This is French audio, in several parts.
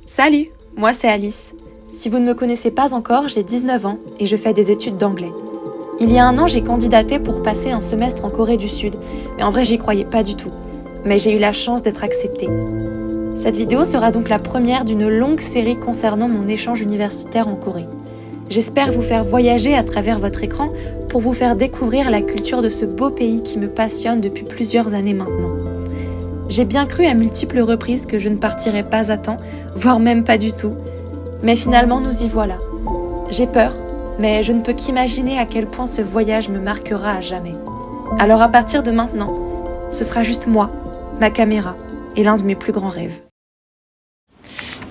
Salut, moi c'est Alice. Si vous ne me connaissez pas encore, j'ai 19 ans et je fais des études d'anglais. Il y a 1 an, j'ai candidaté pour passer un semestre en Corée du Sud, mais en vrai j'y croyais pas du tout. Mais j'ai eu la chance d'être acceptée. Cette vidéo sera donc la première d'une longue série concernant mon échange universitaire en Corée. J'espère vous faire voyager à travers votre écran pour vous faire découvrir la culture de ce beau pays qui me passionne depuis plusieurs années maintenant. J'ai bien cru à multiples reprises que je ne partirais pas à temps, voire même pas du tout. Mais finalement, nous y voilà. J'ai peur, mais je ne peux qu'imaginer à quel point ce voyage me marquera à jamais. Alors à partir de maintenant, ce sera juste moi, ma caméra et l'un de mes plus grands rêves.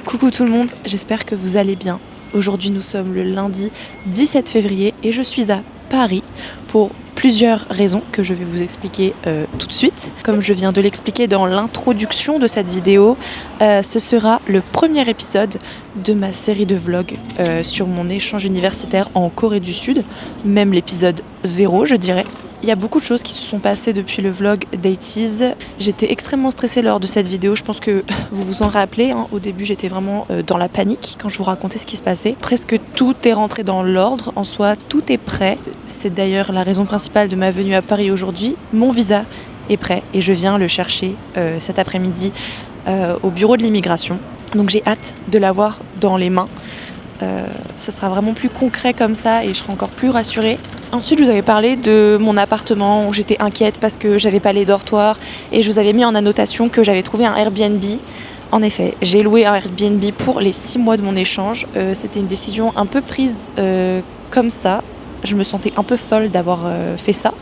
Coucou tout le monde, j'espère que vous allez bien. Aujourd'hui nous sommes le lundi 17 février et je suis à Paris pour plusieurs raisons que je vais vous expliquer tout de suite. Comme je viens de l'expliquer dans l'introduction de cette vidéo, ce sera le premier épisode de ma série de vlogs sur mon échange universitaire en Corée du Sud, même l'épisode 0 je dirais. Il y a beaucoup de choses qui se sont passées depuis le vlog d'Eighties. J'étais extrêmement stressée lors de cette vidéo, je pense que vous vous en rappelez. Au début j'étais vraiment dans la panique quand je vous racontais ce qui se passait. Presque tout est rentré dans l'ordre, en soi tout est prêt. C'est d'ailleurs la raison principale de ma venue à Paris aujourd'hui. Mon visa est prêt et je viens le chercher cet après-midi au bureau de l'immigration. Donc j'ai hâte de l'avoir dans les mains. Ce sera vraiment plus concret comme ça et je serai encore plus rassurée. Ensuite, je vous avais parlé de mon appartement où j'étais inquiète parce que j'avais pas les dortoirs et je vous avais mis en annotation que j'avais trouvé un Airbnb. En effet, j'ai loué un Airbnb pour les 6 mois de mon échange. C'était une décision un peu prise comme ça. Je me sentais un peu folle d'avoir fait ça.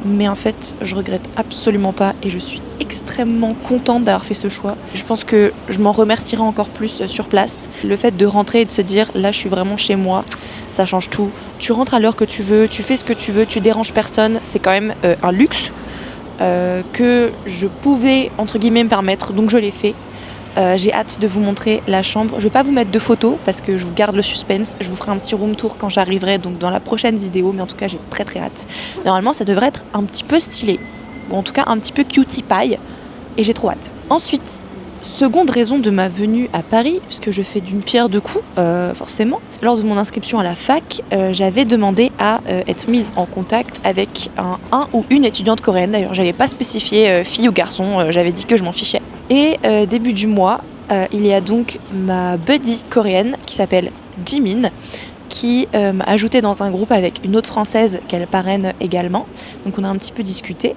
Mais en fait, je regrette absolument pas et je suis extrêmement contente d'avoir fait ce choix. Je pense que je m'en remercierai encore plus sur place. Le fait de rentrer et de se dire là je suis vraiment chez moi, ça change tout. Tu rentres à l'heure que tu veux, tu fais ce que tu veux, tu déranges personne, c'est quand même un luxe que je pouvais entre guillemets me permettre, donc je l'ai fait. J'ai hâte de vous montrer la chambre. Je vais pas vous mettre de photos parce que je vous garde le suspense. Je vous ferai un petit room tour quand j'arriverai, donc dans la prochaine vidéo, mais en tout cas j'ai très hâte. Normalement ça devrait être un petit peu stylé, ou en tout cas un petit peu cutie pie, et j'ai trop hâte. Ensuite, seconde raison de ma venue à Paris, puisque je fais d'une pierre deux coups, forcément. Lors de mon inscription à la fac, j'avais demandé à être mise en contact avec un ou une étudiante coréenne. D'ailleurs, j'avais pas spécifié fille ou garçon, j'avais dit que je m'en fichais. Et début du mois, il y a donc ma buddy coréenne qui s'appelle Jimin, qui m'a ajoutée dans un groupe avec une autre française qu'elle parraine également. Donc on a un petit peu discuté.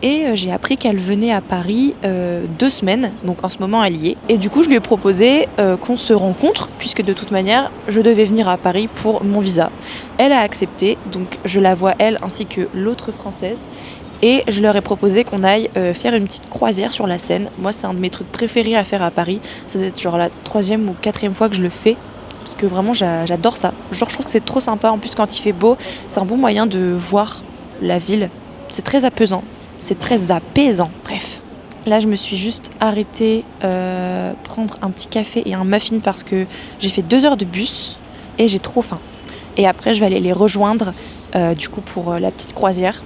Et j'ai appris qu'elle venait à Paris 2 semaines, donc en ce moment elle y est. Et du coup je lui ai proposé qu'on se rencontre, puisque de toute manière je devais venir à Paris pour mon visa. Elle a accepté, donc je la vois elle ainsi que l'autre française. Et je leur ai proposé qu'on aille faire une petite croisière sur la Seine. Moi c'est un de mes trucs préférés à faire à Paris. Ça doit être genre la 3e ou 4e fois que je le fais. Parce que vraiment j'adore ça. Genre je trouve que c'est trop sympa. En plus quand il fait beau, c'est un bon moyen de voir la ville. C'est très apaisant. C'est très apaisant. Bref. Là je me suis juste arrêtée prendre un petit café et un muffin parce que j'ai fait 2 heures de bus et j'ai trop faim. Et après je vais aller les rejoindre du coup pour la petite croisière.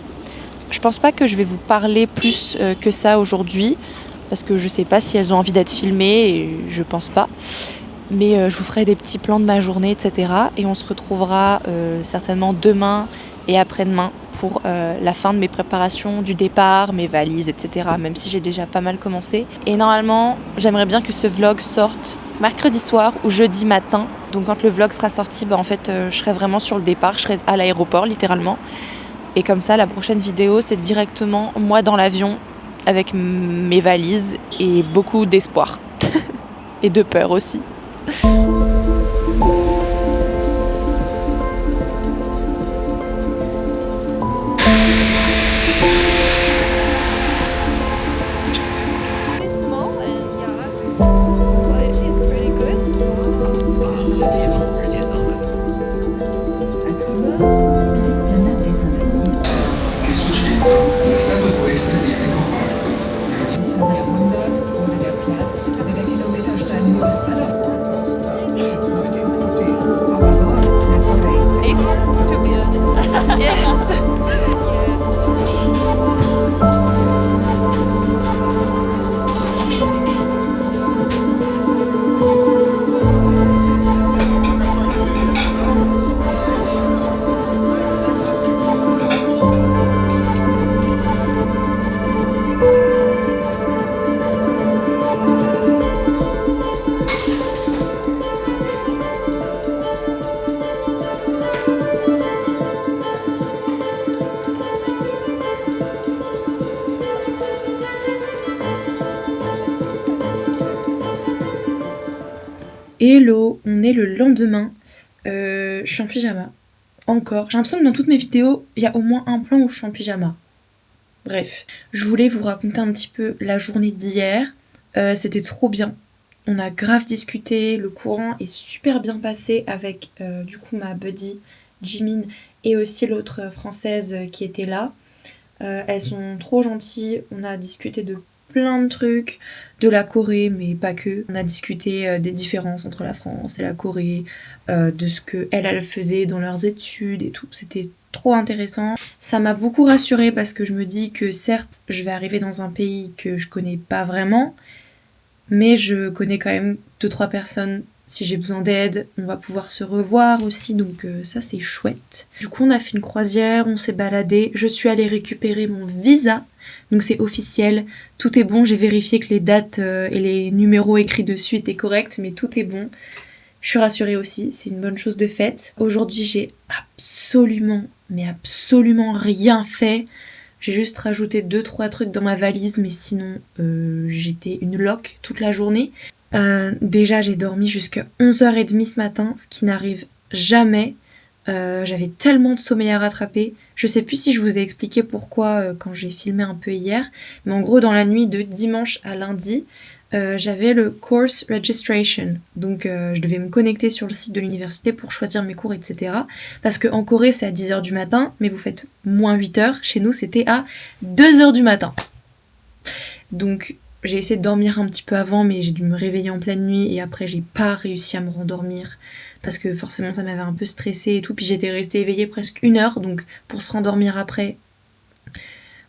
Je pense pas que je vais vous parler plus que ça aujourd'hui parce que je sais pas si elles ont envie d'être filmées et je pense pas. Mais je vous ferai des petits plans de ma journée, etc. Et on se retrouvera certainement demain et après-demain pour la fin de mes préparations, du départ, mes valises, etc. Même si j'ai déjà pas mal commencé. Et normalement, j'aimerais bien que ce vlog sorte mercredi soir ou jeudi matin. Donc quand le vlog sera sorti, en fait, je serai vraiment sur le départ. Je serai à l'aéroport, littéralement. Et comme ça, la prochaine vidéo, c'est directement moi dans l'avion avec mes valises et beaucoup d'espoir. Et de peur aussi. Hello, on est le lendemain. Je suis en pyjama. Encore. J'ai l'impression que dans toutes mes vidéos, il y a au moins un plan où je suis en pyjama. Bref, je voulais vous raconter un petit peu la journée d'hier. C'était trop bien. On a grave discuté, le courant est super bien passé avec du coup ma buddy Jimin et aussi l'autre française qui était là. Elles sont trop gentilles, on a discuté de plein de trucs, de la Corée mais pas que. On a discuté des différences entre la France et la Corée, de ce que elles faisaient dans leurs études et tout. C'était trop intéressant. Ça m'a beaucoup rassurée parce que je me dis que certes je vais arriver dans un pays que je connais pas vraiment, mais je connais quand même 2-3 personnes. Si j'ai besoin d'aide, on va pouvoir se revoir aussi, donc ça c'est chouette. Du coup on a fait une croisière, on s'est baladé, je suis allée récupérer mon visa, donc c'est officiel, tout est bon, j'ai vérifié que les dates et les numéros écrits dessus étaient corrects, mais tout est bon. Je suis rassurée aussi, c'est une bonne chose de faite. Aujourd'hui j'ai absolument, mais absolument rien fait. J'ai juste rajouté 2-3 trucs dans ma valise, mais sinon j'étais une loque toute la journée. Déjà j'ai dormi jusqu'à 11h30 ce matin, ce qui n'arrive jamais. J'avais tellement de sommeil à rattraper. Je sais plus si je vous ai expliqué pourquoi quand j'ai filmé un peu hier, mais en gros dans la nuit de dimanche à lundi, j'avais le course registration. Donc je devais me connecter sur le site de l'université pour choisir mes cours, etc. Parce qu'en Corée c'est à 10h du matin, mais vous faites moins 8h. Chez nous c'était à 2h du matin. Donc j'ai essayé de dormir un petit peu avant, mais j'ai dû me réveiller en pleine nuit et après j'ai pas réussi à me rendormir parce que forcément ça m'avait un peu stressée et tout. Puis j'étais restée éveillée presque 1 heure, donc pour se rendormir après,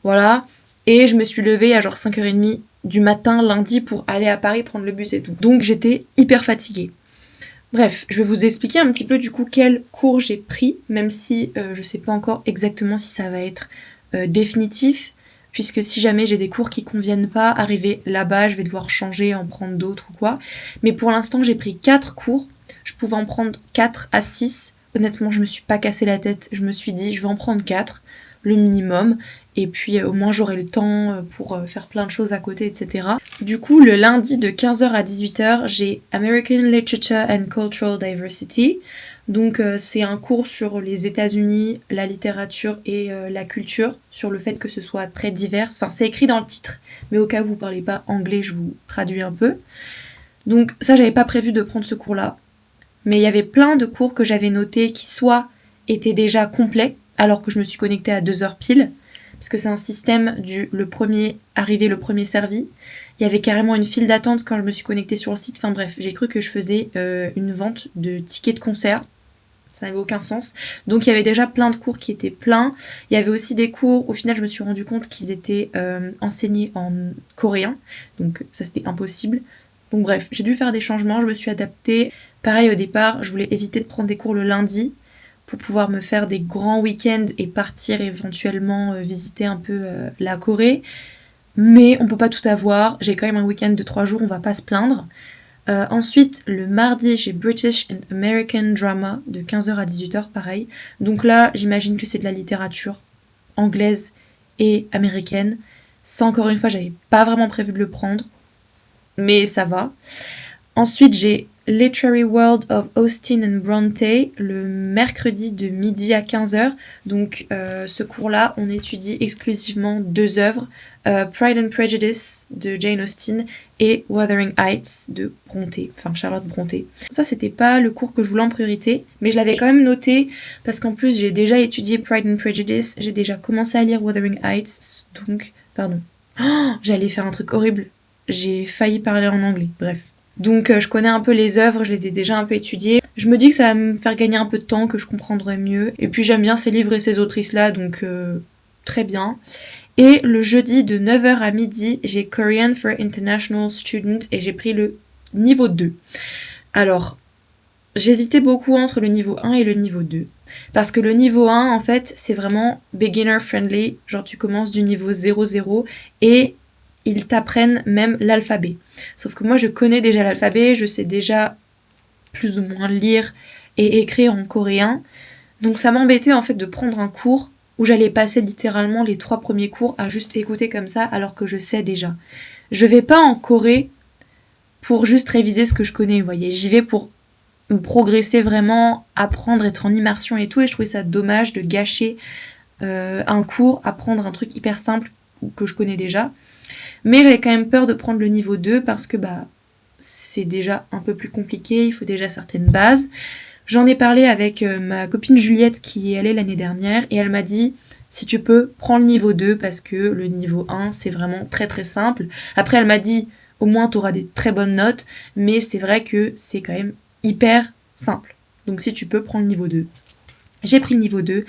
voilà. Et je me suis levée à genre 5h30 du matin lundi pour aller à Paris prendre le bus et tout. Donc j'étais hyper fatiguée. Bref, je vais vous expliquer un petit peu du coup quel cours j'ai pris, même si je sais pas encore exactement si ça va être définitif, puisque si jamais j'ai des cours qui conviennent pas, arriver là-bas, je vais devoir changer, en prendre d'autres ou quoi. Mais pour l'instant, j'ai pris 4 cours. Je pouvais en prendre 4 à 6. Honnêtement, je me suis pas cassé la tête. Je me suis dit, je vais en prendre 4, le minimum. Et puis au moins j'aurai le temps pour faire plein de choses à côté, etc. Du coup, le lundi de 15h à 18h, j'ai American Literature and Cultural Diversity. Donc c'est un cours sur les États-Unis, la littérature et la culture, sur le fait que ce soit très divers. Enfin, c'est écrit dans le titre, mais au cas où vous parlez pas anglais, je vous traduis un peu. Donc ça, j'avais pas prévu de prendre ce cours-là. Mais il y avait plein de cours que j'avais notés qui soit étaient déjà complets, alors que je me suis connectée à 2h pile, parce que c'est un système du le premier arrivé, le premier servi. Il y avait carrément une file d'attente quand je me suis connectée sur le site. Enfin bref, j'ai cru que je faisais une vente de tickets de concert. Ça n'avait aucun sens. Donc il y avait déjà plein de cours qui étaient pleins. Il y avait aussi des cours, au final je me suis rendu compte qu'ils étaient enseignés en coréen. Donc ça c'était impossible. Donc bref, j'ai dû faire des changements, je me suis adaptée. Pareil au départ, je voulais éviter de prendre des cours le lundi pour pouvoir me faire des grands week-ends et partir éventuellement visiter un peu la Corée. Mais on peut pas tout avoir. J'ai quand même un week-end de 3 jours, on va pas se plaindre. Ensuite, le mardi, j'ai British and American Drama de 15h à 18h, pareil. Donc là, j'imagine que c'est de la littérature anglaise et américaine. Ça, encore une fois, j'avais pas vraiment prévu de le prendre, mais ça va. Ensuite, j'ai Literary World of Austen and Bronte le mercredi de midi à 15h. Donc ce cours-là, on étudie exclusivement 2 œuvres, Pride and Prejudice de Jane Austen et Wuthering Heights de Brontë, enfin Charlotte Brontë. Ça, c'était pas le cours que je voulais en priorité, mais je l'avais quand même noté parce qu'en plus, j'ai déjà étudié Pride and Prejudice, j'ai déjà commencé à lire Wuthering Heights, donc, pardon. Oh, j'allais faire un truc horrible. J'ai failli parler en anglais, bref. Donc je connais un peu les œuvres, je les ai déjà un peu étudiées. Je me dis que ça va me faire gagner un peu de temps, que je comprendrai mieux. Et puis j'aime bien ces livres et ces autrices-là, donc très bien. Et le jeudi de 9h à midi, j'ai Korean for International Student et j'ai pris le niveau 2. Alors, j'hésitais beaucoup entre le niveau 1 et le niveau 2. Parce que le niveau 1, en fait, c'est vraiment beginner friendly. Genre tu commences du niveau 0-0 et ils t'apprennent même l'alphabet. Sauf que moi, je connais déjà l'alphabet, je sais déjà plus ou moins lire et écrire en coréen. Donc ça m'embêtait en fait de prendre un cours où j'allais passer littéralement les 3 premiers cours à juste écouter comme ça alors que je sais déjà. Je vais pas en Corée pour juste réviser ce que je connais, vous voyez. J'y vais pour progresser vraiment, apprendre, être en immersion et tout, et je trouvais ça dommage de gâcher un cours, apprendre un truc hyper simple que je connais déjà. Mais j'avais quand même peur de prendre le niveau 2 parce que c'est déjà un peu plus compliqué, il faut déjà certaines bases. J'en ai parlé avec ma copine Juliette qui est allée l'année dernière et elle m'a dit si tu peux, prends le niveau 2 parce que le niveau 1 c'est vraiment très très simple. Après elle m'a dit au moins tu auras des très bonnes notes, mais c'est vrai que c'est quand même hyper simple. Donc si tu peux, prends le niveau 2. J'ai pris le niveau 2.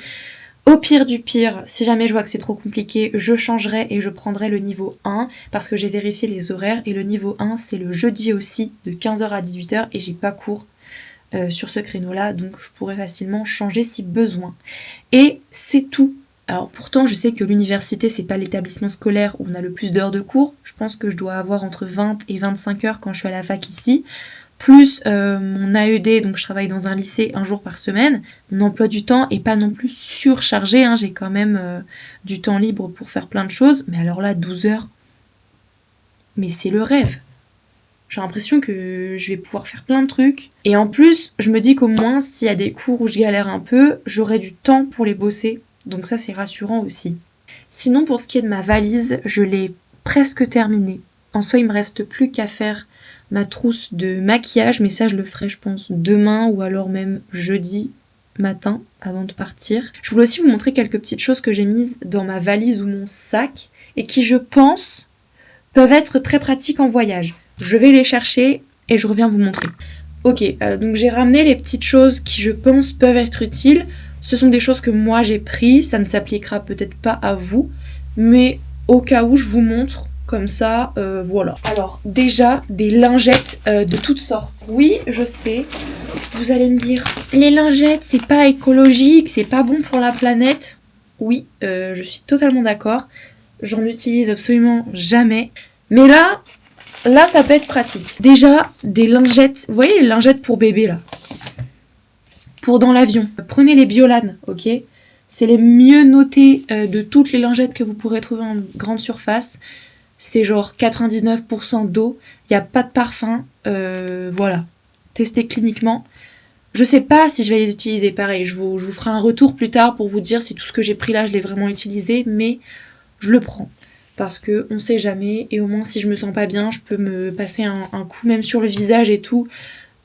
Au pire du pire, si jamais je vois que c'est trop compliqué, je changerai et je prendrai le niveau 1 parce que j'ai vérifié les horaires et le niveau 1 c'est le jeudi aussi de 15h à 18h et j'ai pas cours sur ce créneau-là, donc je pourrais facilement changer si besoin. Et c'est tout. Alors pourtant je sais que l'université c'est pas l'établissement scolaire où on a le plus d'heures de cours, je pense que je dois avoir entre 20 et 25 heures quand je suis à la fac ici, plus mon AED, donc je travaille dans un lycée un jour par semaine. Mon emploi du temps est pas non plus surchargé, hein, j'ai quand même du temps libre pour faire plein de choses, mais alors là 12 heures, mais c'est le rêve. J'ai l'impression que je vais pouvoir faire plein de trucs. Et en plus, je me dis qu'au moins, s'il y a des cours où je galère un peu, j'aurai du temps pour les bosser. Donc ça, c'est rassurant aussi. Sinon, pour ce qui est de ma valise, je l'ai presque terminée. En soi, il me reste plus qu'à faire ma trousse de maquillage, mais ça, je le ferai, je pense, demain ou alors même jeudi matin avant de partir. Je voulais aussi vous montrer quelques petites choses que j'ai mises dans ma valise ou mon sac et qui, je pense, peuvent être très pratiques en voyage. Je vais les chercher et je reviens vous montrer. Ok, donc j'ai ramené les petites choses qui je pense peuvent être utiles. Ce sont des choses que moi j'ai pris, ça ne s'appliquera peut-être pas à vous, mais au cas où je vous montre, comme ça, voilà. Alors déjà, des lingettes de toutes sortes. Oui, je sais, vous allez me dire, les lingettes c'est pas écologique, c'est pas bon pour la planète. Oui, je suis totalement d'accord, j'en utilise absolument jamais. Mais là, ça peut être pratique. Déjà, des lingettes. Vous voyez les lingettes pour bébé, là ? Pour dans l'avion. Prenez les Biolan, ok ? C'est les mieux notées de toutes les lingettes que vous pourrez trouver en grande surface. C'est genre 99% d'eau. Il n'y a pas de parfum. Voilà. Testez cliniquement. Je sais pas si je vais les utiliser. Pareil, je vous ferai un retour plus tard pour vous dire si tout ce que j'ai pris là, je l'ai vraiment utilisé. Mais je le prends. Parce que on sait jamais, et au moins si je me sens pas bien, je peux me passer un coup même sur le visage et tout,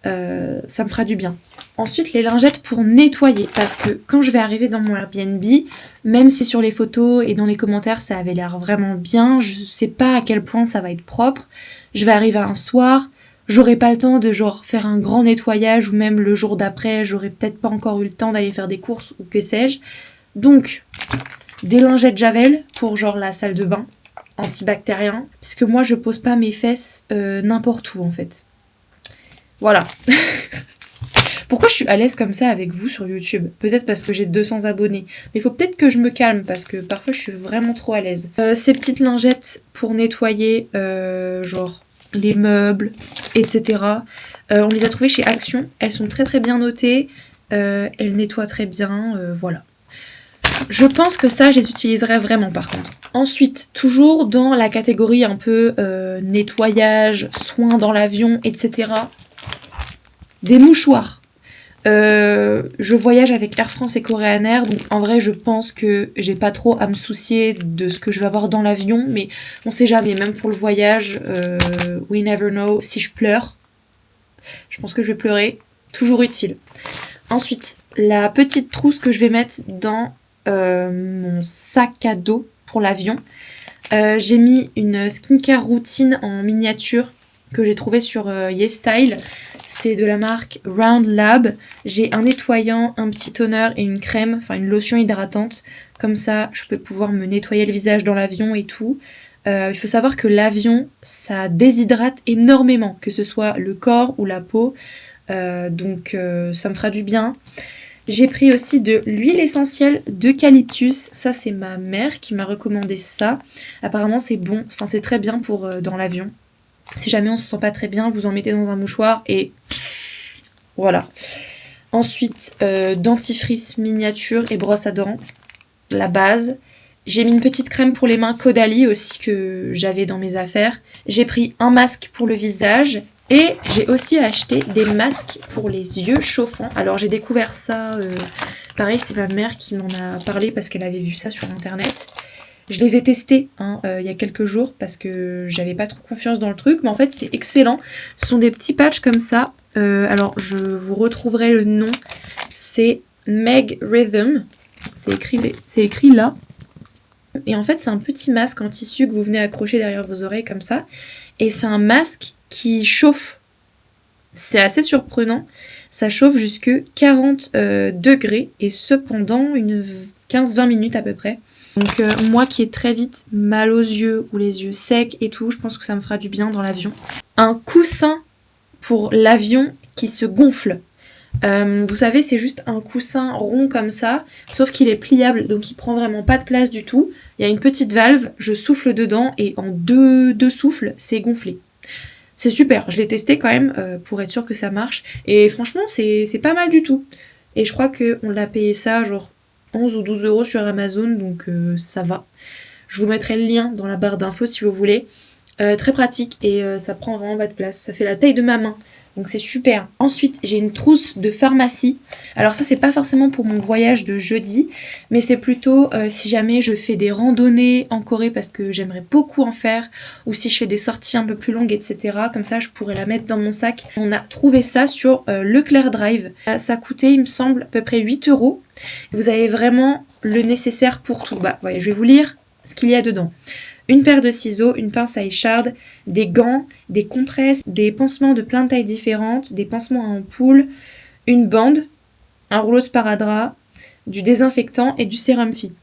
ça me fera du bien. Ensuite, les lingettes pour nettoyer, parce que quand je vais arriver dans mon Airbnb, même si sur les photos et dans les commentaires ça avait l'air vraiment bien, je sais pas à quel point ça va être propre, je vais arriver un soir, j'aurai pas le temps de genre faire un grand nettoyage, ou même le jour d'après, j'aurai peut-être pas encore eu le temps d'aller faire des courses, ou que sais-je. Donc, des lingettes Javel pour genre la salle de bain, antibactérien, puisque moi je pose pas mes fesses n'importe où en fait. Voilà. Pourquoi je suis à l'aise comme ça avec vous sur YouTube ? Peut-être parce que j'ai 200 abonnés. Mais il faut peut-être que je me calme parce que parfois je suis vraiment trop à l'aise. Ces petites lingettes pour nettoyer genre les meubles, etc. On les a trouvées chez Action. Elles sont très très bien notées. Elles nettoient très bien. Voilà. Je pense que ça, je les utiliserai vraiment par contre. Ensuite, toujours dans la catégorie un peu nettoyage, soins dans l'avion, etc. Des mouchoirs. Je voyage avec Air France et Korean Air, donc en vrai je pense que j'ai pas trop à me soucier de ce que je vais avoir dans l'avion, mais on sait jamais, même pour le voyage, we never know, si je pleure, je pense que je vais pleurer, toujours utile. Ensuite, la petite trousse que je vais mettre dans mon sac à dos pour l'avion, j'ai mis une skincare routine en miniature que j'ai trouvé sur YesStyle. C'est de la marque Round Lab. J'ai un nettoyant, un petit toner et une crème, enfin une lotion hydratante. Comme ça, je peux pouvoir me nettoyer le visage dans l'avion et tout. Il faut savoir que l'avion, ça déshydrate énormément, que ce soit le corps ou la peau. Donc ça me fera du bien. J'ai pris aussi de l'huile essentielle d'eucalyptus. Ça, c'est ma mère qui m'a recommandé ça. Apparemment, c'est bon. Enfin, c'est très bien pour dans l'avion. Si jamais on se sent pas très bien, vous en mettez dans un mouchoir et voilà. Ensuite, dentifrice miniature et brosse à dents, la base. J'ai mis une petite crème pour les mains Caudalie aussi que j'avais dans mes affaires. J'ai pris un masque pour le visage Et j'ai aussi acheté des masques pour les yeux chauffants. Alors j'ai découvert ça, pareil c'est ma mère qui m'en a parlé parce qu'elle avait vu ça sur internet. Je les ai testés il y a quelques jours parce que j'avais pas trop confiance dans le truc, mais en fait c'est excellent. Ce sont des petits patchs comme ça. Alors je vous retrouverai le nom. C'est Meg Rhythm. C'est écrit là. Et en fait c'est un petit masque en tissu que vous venez accrocher derrière vos oreilles comme ça. Et c'est un masque qui chauffe. C'est assez surprenant. Ça chauffe jusque 40 degrés et cependant une 15-20 minutes à peu près. Donc moi qui ai très vite mal aux yeux ou les yeux secs et tout, je pense que ça me fera du bien dans l'avion. Un coussin pour l'avion qui se gonfle. Vous savez, c'est juste un coussin rond comme ça, sauf qu'il est pliable, donc il prend vraiment pas de place du tout. Il y a une petite valve, je souffle dedans et en deux souffles, c'est gonflé. C'est super, je l'ai testé quand même pour être sûr que ça marche. Et franchement, c'est pas mal du tout. Et je crois qu'on l'a payé ça genre 11 ou 12 € sur Amazon, donc ça va. Je vous mettrai le lien dans la barre d'infos si vous voulez. Très pratique et ça prend vraiment pas de place. Ça fait la taille de ma main. Donc c'est super. Ensuite, j'ai une trousse de pharmacie. Alors ça, c'est pas forcément pour mon voyage de jeudi, mais c'est plutôt si jamais je fais des randonnées en Corée parce que j'aimerais beaucoup en faire, ou si je fais des sorties un peu plus longues, etc. Comme ça, je pourrais la mettre dans mon sac. On a trouvé ça sur Leclerc Drive. Ça coûtait, il me semble, à peu près 8 €. Vous avez vraiment le nécessaire pour tout. Bah, ouais, je vais vous lire ce qu'il y a dedans. Une paire de ciseaux, une pince à écharde, des gants, des compresses, des pansements de plein de tailles différentes, des pansements à ampoule, une bande, un rouleau de sparadrap, du désinfectant et du sérum Phi.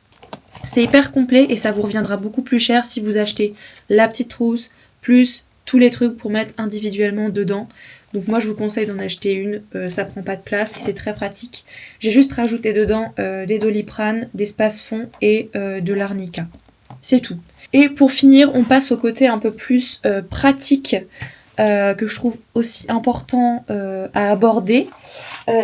C'est hyper complet et ça vous reviendra beaucoup plus cher si vous achetez la petite trousse plus tous les trucs pour mettre individuellement dedans. Donc moi je vous conseille d'en acheter une, ça prend pas de place et c'est très pratique. J'ai juste rajouté dedans des Doliprane, des Spasfon et de l'Arnica. C'est tout. Et pour finir, on passe au côté un peu plus pratique que je trouve aussi important à aborder.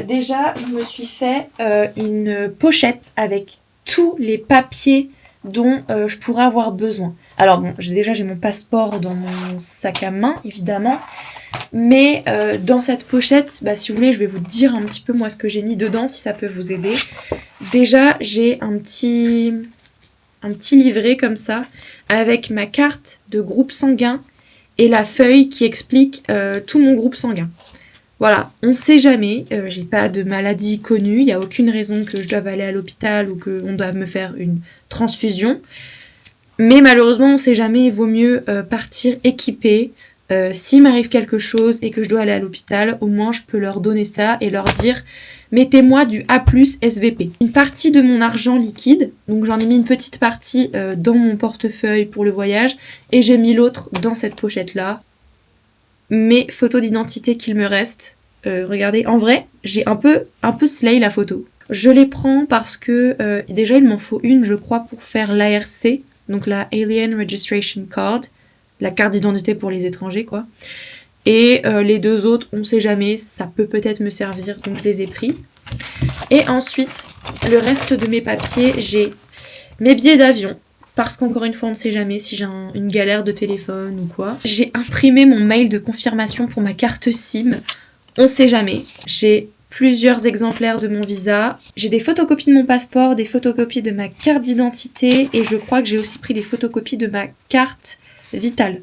Déjà, je me suis fait une pochette avec tous les papiers dont je pourrais avoir besoin. Alors bon, j'ai mon passeport dans mon sac à main, évidemment. Mais dans cette pochette, bah, si vous voulez, je vais vous dire un petit peu moi ce que j'ai mis dedans, si ça peut vous aider. Déjà, j'ai un petit livret comme ça, avec ma carte de groupe sanguin et la feuille qui explique tout mon groupe sanguin. Voilà, on sait jamais, j'ai pas de maladie connue, il n'y a aucune raison que je doive aller à l'hôpital ou qu'on doive me faire une transfusion. Mais malheureusement, on sait jamais, il vaut mieux partir équipé. S'il m'arrive quelque chose et que je dois aller à l'hôpital, au moins je peux leur donner ça et leur dire mettez-moi du A+ SVP. Une partie de mon argent liquide, donc j'en ai mis une petite partie dans mon portefeuille pour le voyage et j'ai mis l'autre dans cette pochette là. Mes photos d'identité qu'il me reste, regardez, en vrai j'ai un peu slay la photo. Je les prends parce que déjà il m'en faut une je crois pour faire l'ARC, donc la Alien Registration Card, la carte d'identité pour les étrangers quoi. Et les deux autres, on sait jamais, ça peut peut-être me servir, donc je les ai pris. Et ensuite, le reste de mes papiers, j'ai mes billets d'avion, parce qu'encore une fois, on ne sait jamais si j'ai une galère de téléphone ou quoi. J'ai imprimé mon mail de confirmation pour ma carte SIM, on ne sait jamais. J'ai plusieurs exemplaires de mon visa. J'ai des photocopies de mon passeport, des photocopies de ma carte d'identité, et je crois que j'ai aussi pris des photocopies de ma carte vitale.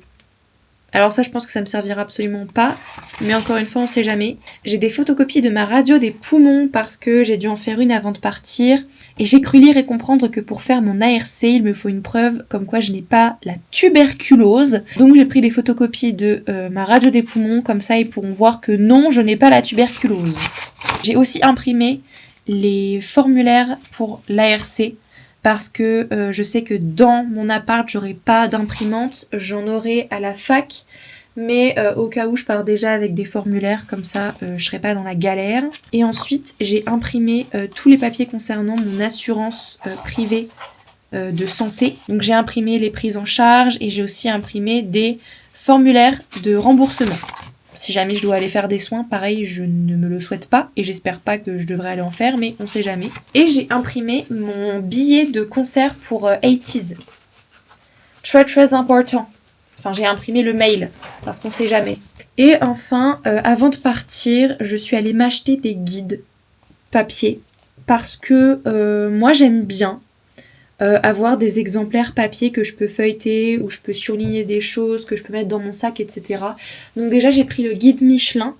Alors ça, je pense que ça me servira absolument pas, mais encore une fois, on sait jamais. J'ai des photocopies de ma radio des poumons parce que j'ai dû en faire une avant de partir. Et j'ai cru lire et comprendre que pour faire mon ARC, il me faut une preuve comme quoi je n'ai pas la tuberculose. Donc j'ai pris des photocopies de ma radio des poumons, comme ça ils pourront voir que non, je n'ai pas la tuberculose. J'ai aussi imprimé les formulaires pour l'ARC. Parce que je sais que dans mon appart, j'aurai pas d'imprimante, j'en aurai à la fac, mais au cas où je pars déjà avec des formulaires, comme ça je serai pas dans la galère. Et ensuite, j'ai imprimé tous les papiers concernant mon assurance privée de santé. Donc j'ai imprimé les prises en charge et j'ai aussi imprimé des formulaires de remboursement. Si jamais je dois aller faire des soins, pareil, je ne me le souhaite pas et j'espère pas que je devrais aller en faire, mais on sait jamais. Et j'ai imprimé mon billet de concert pour 80's. Très très important. Enfin, j'ai imprimé le mail, parce qu'on sait jamais. Et enfin, avant de partir, je suis allée m'acheter des guides papier. Parce que moi, j'aime bien avoir des exemplaires papier que je peux feuilleter, où je peux surligner des choses, que je peux mettre dans mon sac, etc. Donc déjà, j'ai pris le guide Michelin.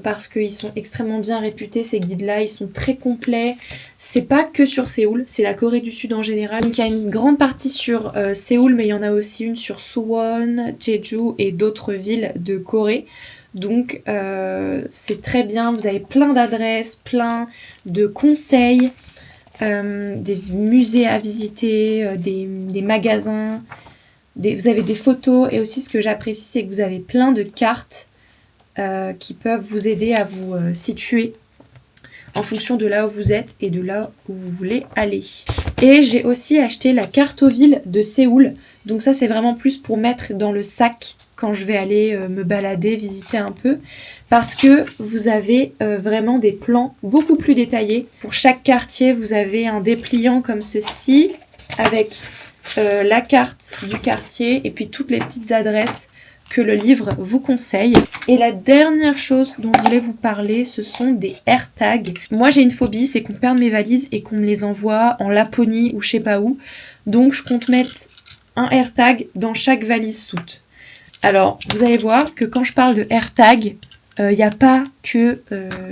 Parce qu'ils sont extrêmement bien réputés ces guides-là, ils sont très complets. C'est pas que sur Séoul, c'est la Corée du Sud en général. Donc il y a une grande partie sur Séoul, mais il y en a aussi une sur Suwon, Jeju et d'autres villes de Corée. Donc c'est très bien, vous avez plein d'adresses, plein de conseils, des musées à visiter, des magasins, vous avez des photos, et aussi ce que j'apprécie, c'est que vous avez plein de cartes qui peuvent vous aider à vous situer en fonction de là où vous êtes et de là où vous voulez aller. Et j'ai aussi acheté la cartoville de Séoul. Donc ça, c'est vraiment plus pour mettre dans le sac quand je vais aller me balader, visiter un peu. Parce que vous avez vraiment des plans beaucoup plus détaillés. Pour chaque quartier, vous avez un dépliant comme ceci, avec la carte du quartier et puis toutes les petites adresses que le livre vous conseille. Et la dernière chose dont je voulais vous parler, ce sont des AirTags. Moi j'ai une phobie, c'est qu'on perde mes valises et qu'on me les envoie en Laponie ou je sais pas où. Donc je compte mettre un AirTag dans chaque valise soute. Alors vous allez voir que quand je parle de AirTag, il n'y a pas que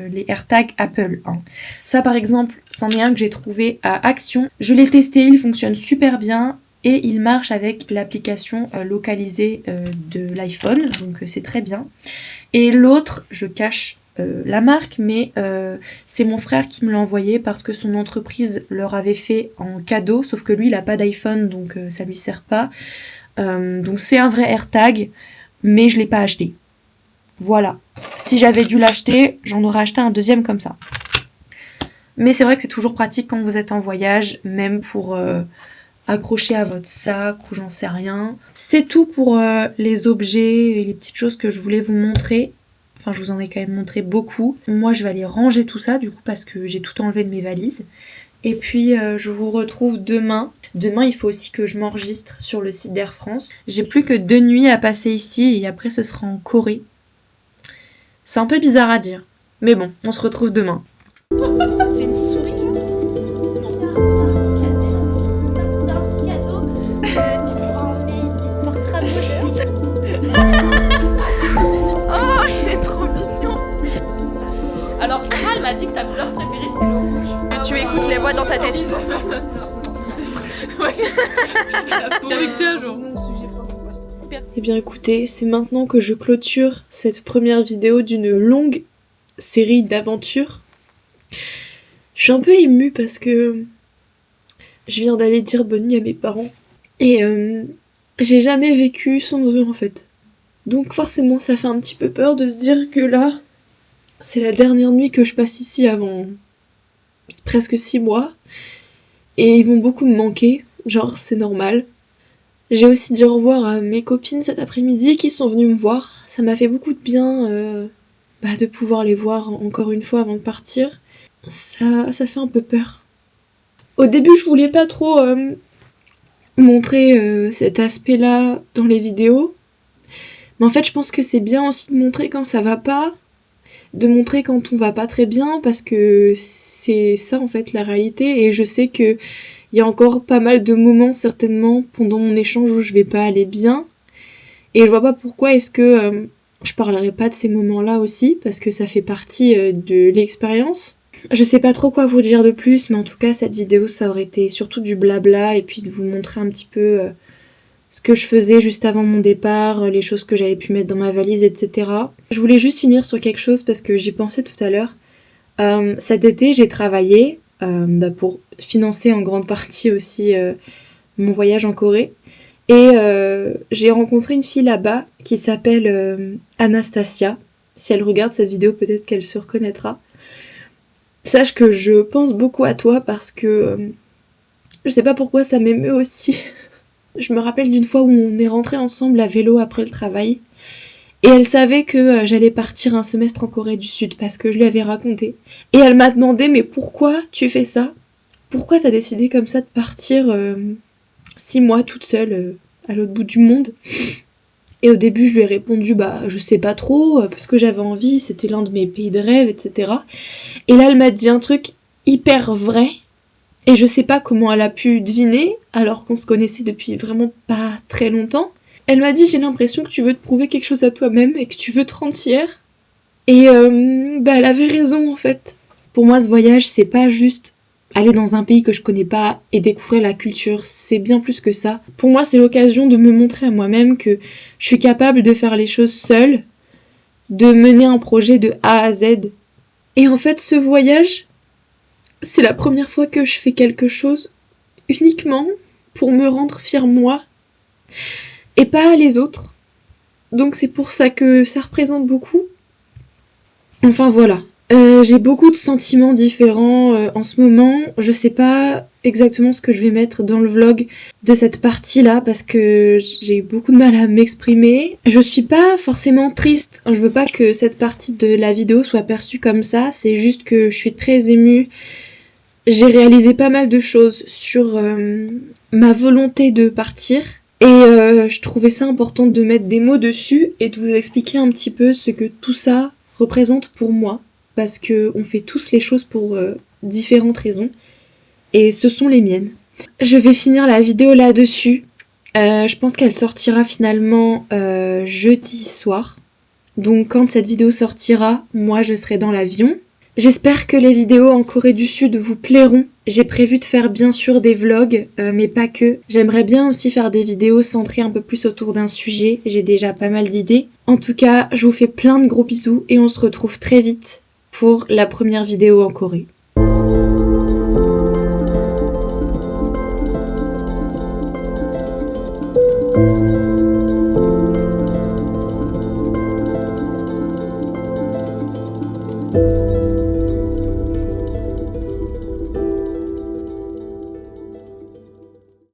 les AirTags Apple. Hein. Ça par exemple, c'en est un que j'ai trouvé à Action. Je l'ai testé, il fonctionne super bien. Et il marche avec l'application localisée de l'iPhone, donc c'est très bien. Et l'autre, je cache la marque, mais c'est mon frère qui me l'a envoyé parce que son entreprise leur avait fait en cadeau, sauf que lui, il n'a pas d'iPhone, donc ça lui sert pas. Donc c'est un vrai AirTag, mais je ne l'ai pas acheté. Voilà. Si j'avais dû l'acheter, j'en aurais acheté un deuxième comme ça. Mais c'est vrai que c'est toujours pratique quand vous êtes en voyage, même pour... accroché à votre sac ou j'en sais rien. C'est tout pour les objets et les petites choses que je voulais vous montrer. Enfin, je vous en ai quand même montré beaucoup. Moi, je vais aller ranger tout ça du coup parce que j'ai tout enlevé de mes valises. Et puis, je vous retrouve demain. Demain, il faut aussi que je m'enregistre sur le site d'Air France. J'ai plus que 2 nuits à passer ici et après, ce sera en Corée. C'est un peu bizarre à dire. Mais bon, on se retrouve demain. C'est une souris. Oh, il est trop mignon. Alors Sarah, elle m'a dit que ta couleur préférée c'était le rouge. Tu écoutes les voix dans ta tête. Ouais. Avec toi, genre. Eh bien écoutez, c'est maintenant que je clôture cette première vidéo d'une longue série d'aventures. Je suis un peu émue parce que je viens d'aller dire bonne nuit à mes parents. Et j'ai jamais vécu sans eux en fait. Donc forcément ça fait un petit peu peur de se dire que là, c'est la dernière nuit que je passe ici avant presque 6 mois. Et ils vont beaucoup me manquer, genre c'est normal. J'ai aussi dit au revoir à mes copines cet après-midi qui sont venues me voir. Ça m'a fait beaucoup de bien de pouvoir les voir encore une fois avant de partir. Ça fait un peu peur. Au début je voulais pas trop montrer cet aspect-là dans les vidéos. Mais en fait je pense que c'est bien aussi de montrer quand ça va pas, de montrer quand on va pas très bien, parce que c'est ça en fait la réalité. Et je sais que il y a encore pas mal de moments certainement pendant mon échange où je vais pas aller bien. Et je vois pas pourquoi est-ce que je parlerai pas de ces moments-là aussi, parce que ça fait partie de l'expérience. Je sais pas trop quoi vous dire de plus, mais en tout cas cette vidéo ça aurait été surtout du blabla et puis de vous montrer un petit peu ce que je faisais juste avant mon départ, les choses que j'avais pu mettre dans ma valise, etc. Je voulais juste finir sur quelque chose parce que j'y pensais tout à l'heure. Cet été j'ai travaillé pour financer en grande partie aussi mon voyage en Corée. Et j'ai rencontré une fille là-bas qui s'appelle Anastasia. Si elle regarde cette vidéo, peut-être qu'elle se reconnaîtra. Sache que je pense beaucoup à toi parce que je sais pas pourquoi ça m'émeut aussi. Je me rappelle d'une fois où on est rentrés ensemble à vélo après le travail. Et elle savait que j'allais partir un semestre en Corée du Sud parce que je lui avais raconté. Et elle m'a demandé mais pourquoi tu fais ça ? Pourquoi t'as décidé comme ça de partir 6 mois toute seule à l'autre bout du monde. Et au début, je lui ai répondu, je sais pas trop, parce que j'avais envie, c'était l'un de mes pays de rêve, etc. Et là, elle m'a dit un truc hyper vrai, et je sais pas comment elle a pu deviner, alors qu'on se connaissait depuis vraiment pas très longtemps. Elle m'a dit, j'ai l'impression que tu veux te prouver quelque chose à toi-même, et que tu veux te rendre fière. Et elle avait raison, en fait. Pour moi, ce voyage, c'est pas juste aller dans un pays que je connais pas et découvrir la culture, c'est bien plus que ça. Pour moi, c'est l'occasion de me montrer à moi-même que je suis capable de faire les choses seule, de mener un projet de A à Z. Et en fait, ce voyage, c'est la première fois que je fais quelque chose uniquement pour me rendre fière moi et pas les autres. Donc c'est pour ça que ça représente beaucoup. Enfin voilà. J'ai beaucoup de sentiments différents en ce moment. Je sais pas exactement ce que je vais mettre dans le vlog de cette partie-là parce que j'ai eu beaucoup de mal à m'exprimer. Je suis pas forcément triste. Je veux pas que cette partie de la vidéo soit perçue comme ça. C'est juste que je suis très émue. J'ai réalisé pas mal de choses sur ma volonté de partir. Et je trouvais ça important de mettre des mots dessus et de vous expliquer un petit peu ce que tout ça représente pour moi. Parce qu'on fait tous les choses pour différentes raisons. Et ce sont les miennes. Je vais finir la vidéo là-dessus. Je pense qu'elle sortira finalement jeudi soir. Donc quand cette vidéo sortira, moi je serai dans l'avion. J'espère que les vidéos en Corée du Sud vous plairont. J'ai prévu de faire bien sûr des vlogs, mais pas que. J'aimerais bien aussi faire des vidéos centrées un peu plus autour d'un sujet. J'ai déjà pas mal d'idées. En tout cas, je vous fais plein de gros bisous et on se retrouve très vite pour la première vidéo en Corée.